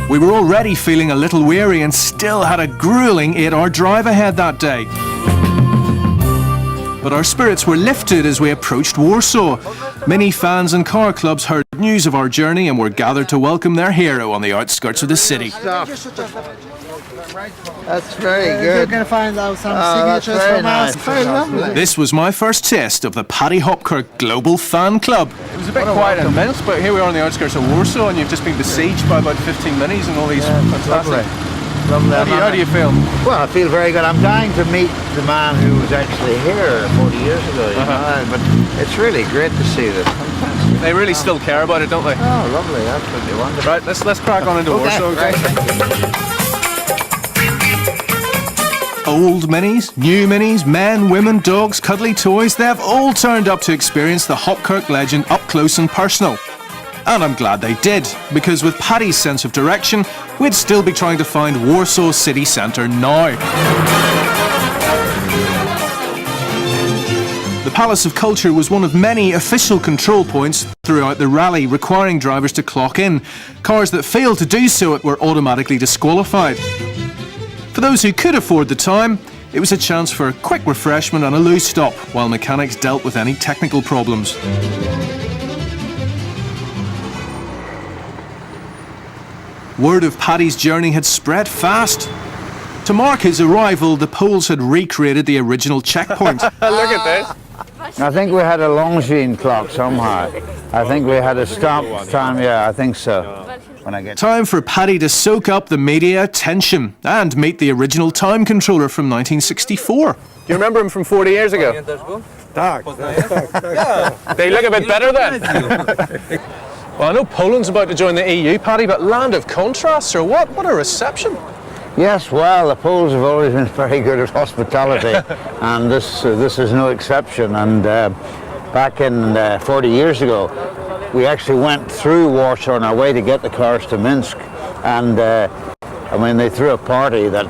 We were already feeling a little weary and still had a grueling 8-hour drive ahead that day. But our spirits were lifted as we approached Warsaw. Many fans and car clubs heard news of our journey and were gathered to welcome their hero on the outskirts of the city. That's very good. You're going to find out some signatures from us. Very lovely. This was my first taste of the Paddy Hopkirk Global Fan Club. It was a bit quiet and immense, but here we are on the outskirts of Warsaw and you've just been besieged by about 15 minis and all these fantastic... Lovely. How do you feel? Well, I feel very good. I'm dying to meet the man who was actually here 40 years ago, you know, but it's really great to see this. Fantastic. They really still care about it, don't they? Oh, lovely. Absolutely wonderful. Right, let's crack on into Warsaw. Right. Old minis, new minis, men, women, dogs, cuddly toys, they've all turned up to experience the Hopkirk legend up close and personal. And I'm glad they did, because with Paddy's sense of direction, we'd still be trying to find Warsaw city centre now. The Palace of Culture was one of many official control points throughout the rally, requiring drivers to clock in. Cars that failed to do so were automatically disqualified. For those who could afford the time, it was a chance for a quick refreshment and a loo stop, while mechanics dealt with any technical problems. Word of Paddy's journey had spread fast. To mark his arrival, the Poles had recreated the original checkpoint. Look at this. I think we had a Longines clock somehow. I think we had a stop time, yeah, I think so. Time for Paddy to soak up the media attention and meet the original time controller from 1964. Do you remember him from 40 years ago? They look a bit better then. Well, I know Poland's about to join the EU, Paddy, but land of contrasts or what? What a reception. Yes, well, the Poles have always been very good at hospitality, and this is no exception. And back in 40 years ago, we actually went through Warsaw on our way to get the cars to Minsk, and I mean, they threw a party that...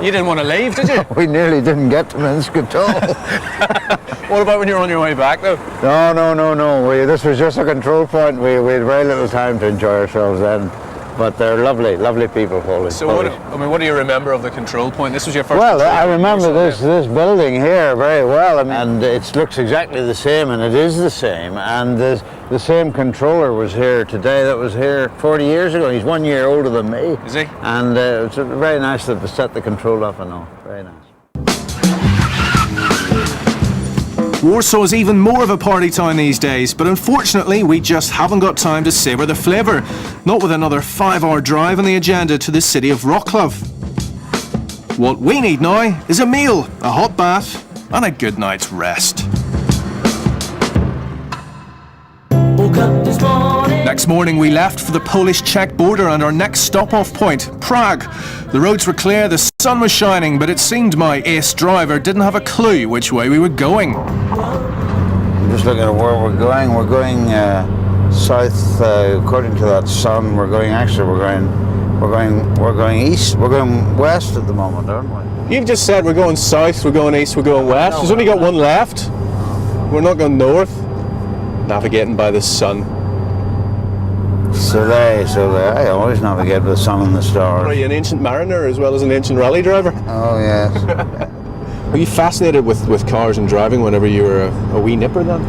You didn't want to leave, did you? We nearly didn't get to Minsk at all. What about when you were on your way back, though? No. This was just a control point. We had very little time to enjoy ourselves then. But they're lovely, lovely people, Polish. So what do you remember of the control point? This was your first... Well, I remember this building here very well. I mean, and it looks exactly the same, and it is the same. And the same controller was here today that was here 40 years ago. He's 1 year older than me. Is he? And it's very nice to set the control up and all. Very nice. Warsaw's even more of a party town these days, but unfortunately we just haven't got time to savour the flavour. Not with another 5-hour drive on the agenda to the city of Wrocław. What we need now is a meal, a hot bath and a good night's rest. Next morning we left for the Polish-Czech border and our next stop-off point, Prague. The roads were clear, the sun was shining, but it seemed my ace driver didn't have a clue which way we were going. I'm just looking at where we're going. We're going south, according to that sun. We're going east. We're going west at the moment, aren't we? You've just said we're going south, we're going east, we're going west. There's only got one left. We're not going north. Navigating by the sun. So I always navigate with the sun and the stars. Are you an ancient mariner as well as an ancient rally driver? Oh, yes. Were you fascinated with cars and driving whenever you were a wee nipper then?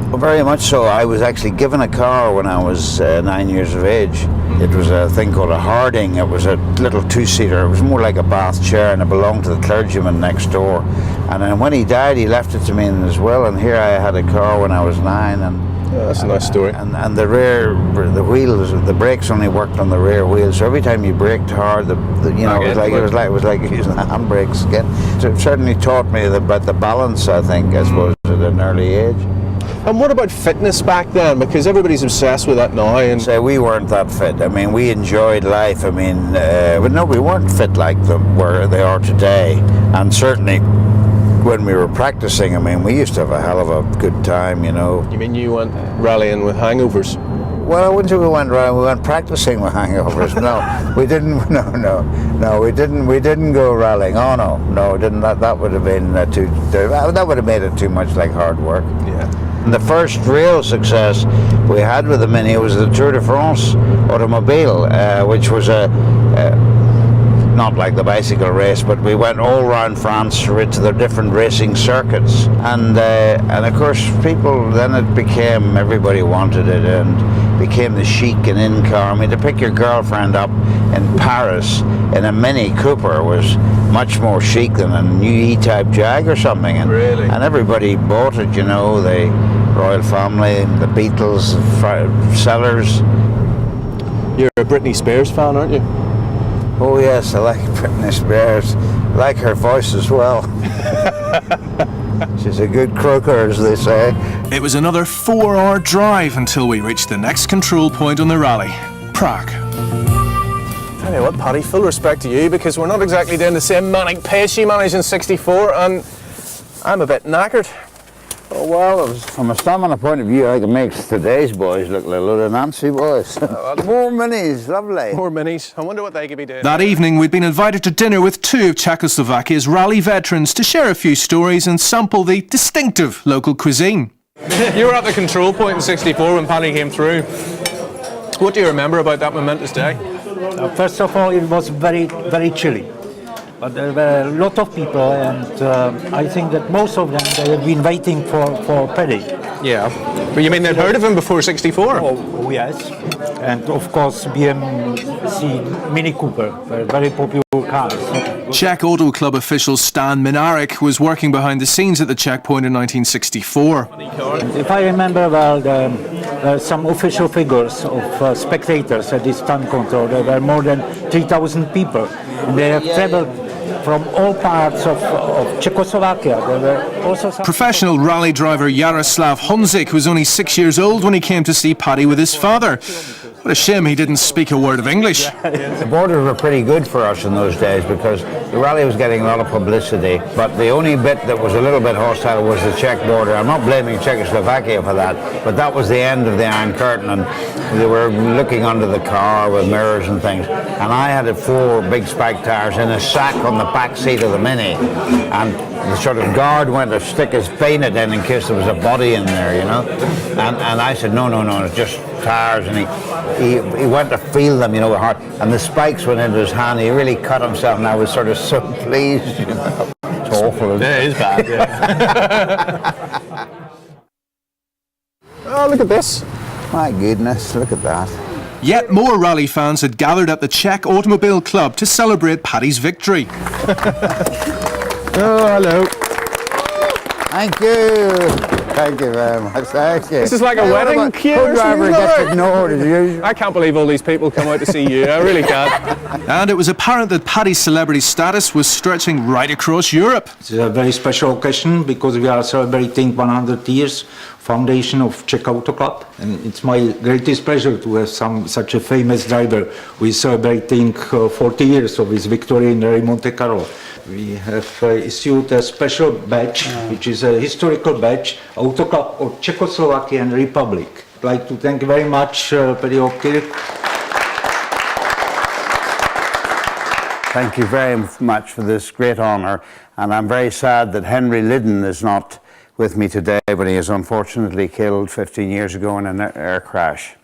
Well, very much so. I was actually given a car when I was 9 years of age. It was a thing called a Harding. It was a little two-seater. It was more like a bath chair, and it belonged to the clergyman next door. And then when he died, he left it to me as well. And here I had a car when I was 9. Yeah, that's a nice story. And the wheels, the brakes only worked on the rear wheels. So every time you braked hard, it was like using handbrakes again. So it certainly taught me about the balance, I think, I suppose, at an early age. And what about fitness back then? Because everybody's obsessed with that now. And we weren't that fit. I mean, we enjoyed life. I mean, but no, we weren't fit like where they are today. And certainly, when we were practicing, I mean, we used to have a hell of a good time, you know. You mean you went rallying with hangovers? Well, I wouldn't say we went rallying. We went practicing with hangovers. No, we didn't. No, we didn't. We didn't go rallying. Oh no, didn't. That would have been too. That would have made it too much like hard work. Yeah. And the first real success we had with the Mini was the Tour de France automobile, which was not like the bicycle race, but we went all around France to the different racing circuits, and of course people, then it became, everybody wanted it, and became the chic and in car. I mean, to pick your girlfriend up in Paris in a Mini Cooper was much more chic than a new E-Type Jag or something, and, really? And everybody bought it, you know, the royal family, the Beatles, Sellers. You're a Britney Spears fan, aren't you? Oh yes, I like Britney Spears. I like her voice as well. She's a good croaker, as they say. It was another 4-hour drive until we reached the next control point on the rally, Prague. Tell you what, Paddy, full respect to you, because we're not exactly doing the same manic pace you managed in '64, and I'm a bit knackered. Oh well, from a stamina point of view, I think it makes today's boys look like a load of Nancy boys. More Minis, lovely. More Minis. I wonder what they could be doing. That evening, we'd been invited to dinner with 2 of Czechoslovakia's rally veterans to share a few stories and sample the distinctive local cuisine. You were at the control point in '64 when Paddy came through. What do you remember about that momentous day? First of all, it was very, very chilly. But there were a lot of people, and I think that most of them, they had been waiting for Paddy. Yeah. But you mean they'd heard of him before '64? Oh yes. And of course, BMC Mini Cooper were very popular cars. Czech Auto Club official Stan Minarik was working behind the scenes at the checkpoint in 1964. If I remember well, there were some official figures of spectators at this stand control. There were more than 3,000 people. And they have traveled from all parts of Czechoslovakia. There were also some Professional rally driver Jaroslav Honzik was only 6 years old when he came to see Paddy with his father. What a shame he didn't speak a word of English. The borders were pretty good for us in those days because the rally was getting a lot of publicity, but the only bit that was a little bit hostile was the Czech border. I'm not blaming Czechoslovakia for that, but that was the end of the Iron Curtain, and they were looking under the car with mirrors and things, and I had 4 big spike tires in a sack on the back seat of the Mini, and the sort of guard went to stick his bayonet in case there was a body in there, you know, and I said, no, it's just tires, and he went to feel them, you know, hard, and the spikes went into his hand. He really cut himself, and I was sort of so pleased, you know. It's awful. Yeah, it is bad, yeah. Oh, look at this. My goodness, look at that. Yet more rally fans had gathered at the Czech Automobile Club to celebrate Paddy's victory. Oh, hello. Thank you. Thank you very much. Thank you. This is like a wedding queue or something, gets ignored as usual. I can't believe all these people come out to see you. I really can't. And it was apparent that Paddy's celebrity status was stretching right across Europe. It's a very special occasion because we are celebrating 100 years foundation of Czech Auto Club, and it's my greatest pleasure to have such a famous driver who is celebrating 40 years of his victory in Monte Carlo. We have issued a special badge, which is a historical badge, Auto Club of Czechoslovakian Republic. I'd like to thank very much Paddy Hopkirk. Thank you very much for this great honour, and I'm very sad that Henry Liddon is not with me today, but he was unfortunately killed 15 years ago in an air crash.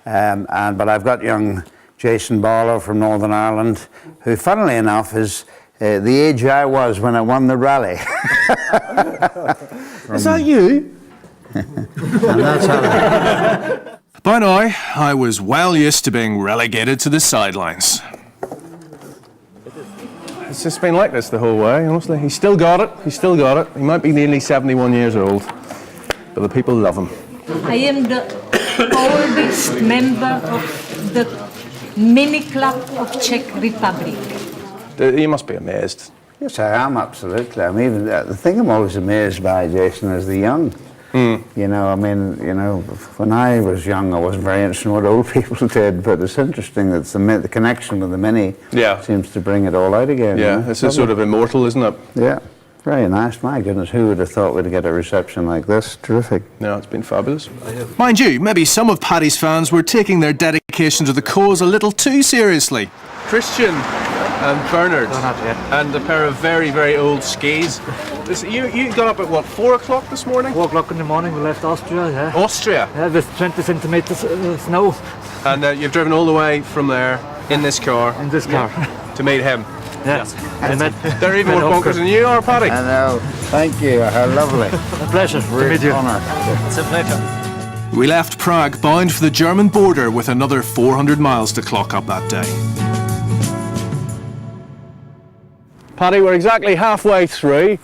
But I've got young Jason Barlow from Northern Ireland, who funnily enough is the age I was when I won the rally. Is that you? And that's how By now, I was well used to being relegated to the sidelines. It's just been like this the whole way, honestly. He's still got it. He's still got it. He might be nearly 71 years old, but the people love him. I am the oldest member of the Mini Club of Czech Republic. You must be amazed. Yes, I am, absolutely. I mean, the thing I'm always amazed by, Jason, is the young. You know, I mean, you know, when I was young, I wasn't very interested in what old people did, but it's interesting that the connection with the Mini seems to bring it all out again. Yeah, you know? this is sort of immortal, isn't it? Yeah, very nice. My goodness, who would have thought we'd get a reception like this? Terrific. Yeah, it's been fabulous. Mind you, maybe some of Paddy's fans were taking their dedication to the cause a little too seriously. Christian, and Bernard. And a pair of very, very old skis. You got up at what, 4 o'clock this morning? 4 o'clock in the morning, we left Austria, yeah. Austria? Yeah, with 20 centimeters snow. And you've driven all the way from there in this car? In this car. To meet him? Yes. They're even more bonkers than you are, Paddy. I know. Thank you. How lovely. A pleasure to meet you. Honor. It's a pleasure. We left Prague bound for the German border with another 400 miles to clock up that day. Paddy, we're exactly halfway through.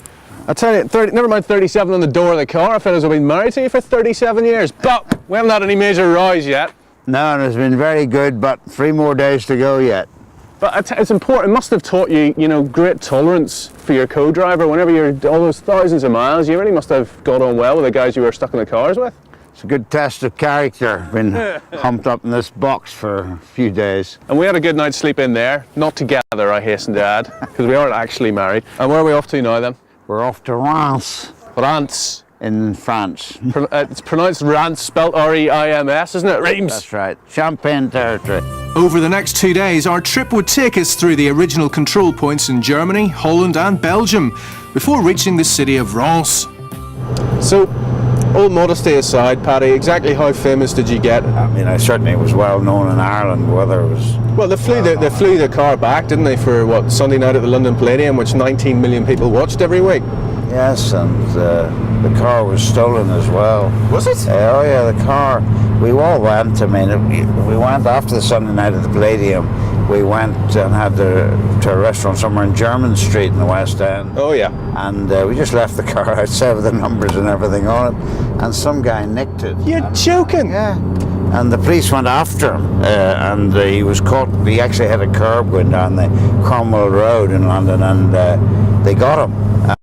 I tell you, never mind 37 on the door of the car. I felt as though I've been married to you for 37 years, but we haven't had any major rows yet. No, it's been very good, but 3 more days to go yet. But it's important. It must have taught you, great tolerance for your co-driver. Whenever you're all those thousands of miles, you really must have got on well with the guys you were stuck in the cars with. It's a good test of character. Been humped up in this box for a few days. And we had a good night's sleep in there. Not together, I hasten to add, because we aren't actually married. And where are we off to now then? We're off to Reims. Reims. In France. It's pronounced Reims, spelt R-E-I-M-S, isn't it? Reims. That's right. Champagne territory. Over the next 2 days, our trip would take us through the original control points in Germany, Holland and Belgium, before reaching the city of Reims. So, all modesty aside, Paddy, exactly how famous did you get? I mean, I certainly was well known in Ireland, whether it was... Well, they flew the car back, didn't they, for what, Sunday night at the London Palladium, which 19 million people watched every week? Yes, and the car was stolen as well. Was it? Oh yeah, the car. We all went. I mean, we went after the Sunday night at the Palladium. We went and had to a restaurant somewhere in Jermyn Street in the West End. Oh yeah. And we just left the car outside with the numbers and everything on it, and some guy nicked it. You're joking? Yeah. And the police went after him, and he was caught. He actually had a curb going down the Cromwell Road in London, and they got him.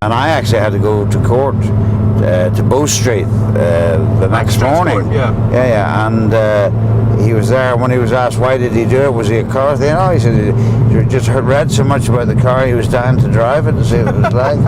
And I actually had to go to court to Bow Street the next morning. Yeah. And he was there. When he was asked why did he do it, was he a car thief? No, he said he just read so much about the car, he was dying to drive it to see what it was like.